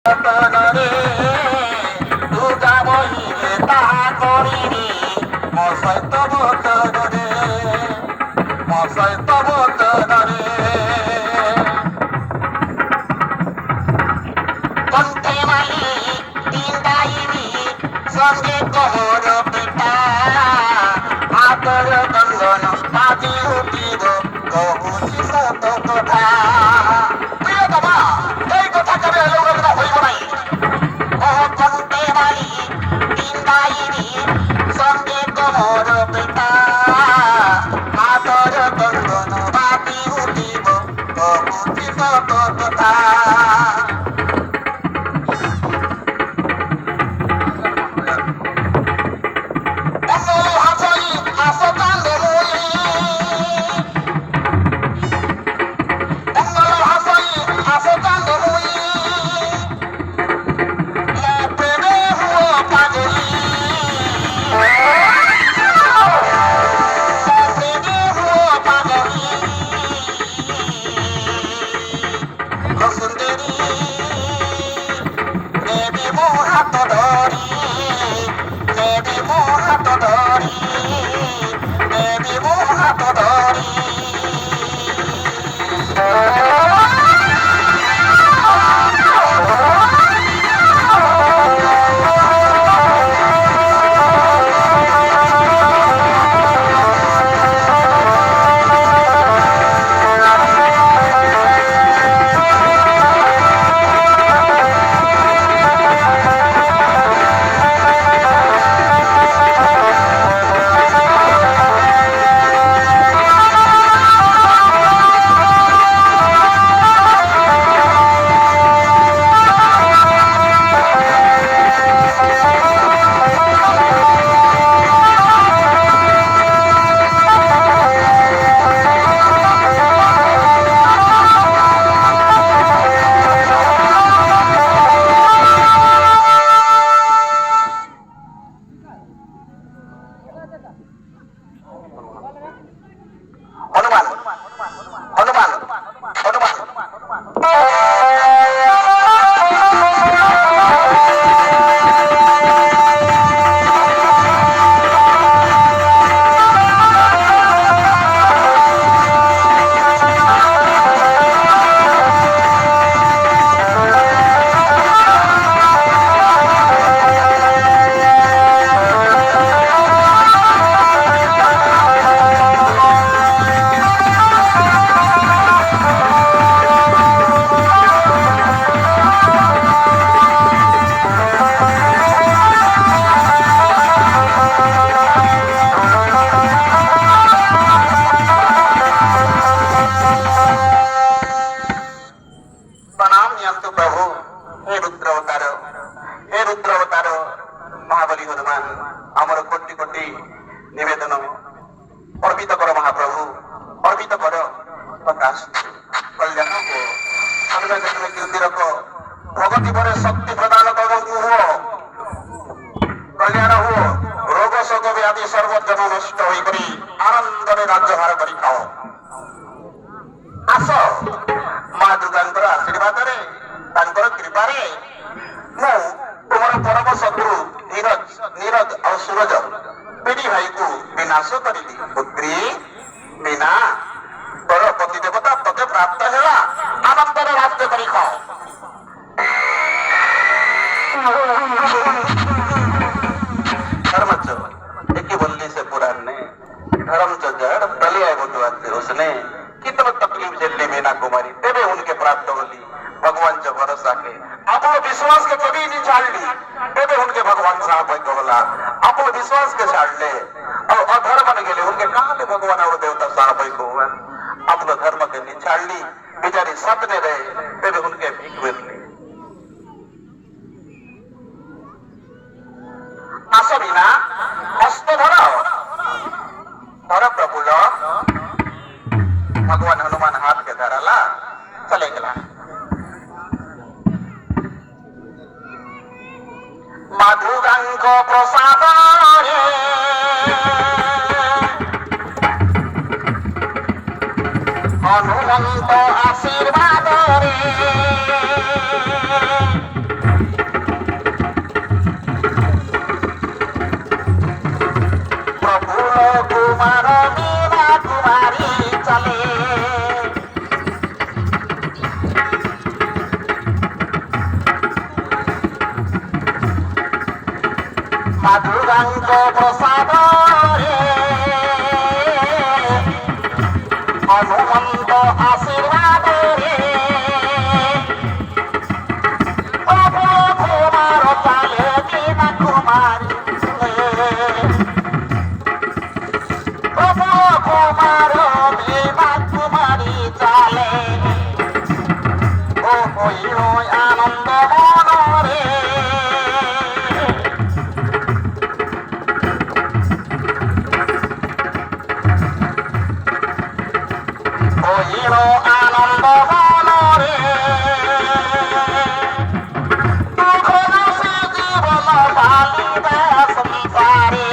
রে দুর্গা বহিরে তাহা করিনি মশাই তব রে মশাই তব রে কণ্ঠে মালি তিন দাইনি সঙ্গে কহর পিতা আদর গঙ্গন বাজি উঠিব কহুছি সত কথা প্রিয় বাবা এই কথা কেবে লোকরা হইব নাই কণ্ঠে মালি তিন দাইনি সঙ্গে কহর পিতা আদর গঙ্গন বাজি উঠিব কহুছি সত কথা शक्ति प्रदान कल्याण हुओ रोग शोक व्याधि सर्वजन नष्ट होई आनंद राज्यभार कर खाओ आस माँ दुर्गा आशीर्वाद कृपा तुम परम शत्रु नीरज नीरज और सूरज पीढ़ी भाई को विनाश करी पुत्री मीना तोर पति देवता तते प्राप्त है आनंद राज्य कर खाओ धर्मच एक बोलनी से पुराण ने धर्म जो जड़ पहले आए बुधवार से उसने कितना तकलीफ झेली मीना कुमारी तेरे उनके प्राप्त होली भगवान जो भरोसा के अपने विश्वास के कभी नहीं छाड़ ली तेरे उनके भगवान साहब होला अपने विश्वास के छाड़ ले और अधर्म ने गेले उनके कहा ले भगवान और देवता साहब को अपने धर्म के नहीं छाड़ ली बेचारी सपने रहे तेरे उनके भीख मिलने आस मीना हस्त धर प्रभु भगवान हनुमान हाथ के धराला चले गला मधुगंग प्रसाद हनुमंत आशीर्वाद रे সাধুরাঙ্গ প্রসাদরে হনুমন্ত আশীর্বাদরে প্রভু কুমার চালে বিনা কুমারী প্রভু কুমার বিনা কুমারী চালে ও হইল আনন্দ মনরে হইল আনন্দ মনরে দুঃখ নাশি জীবন পালিবা সংসারে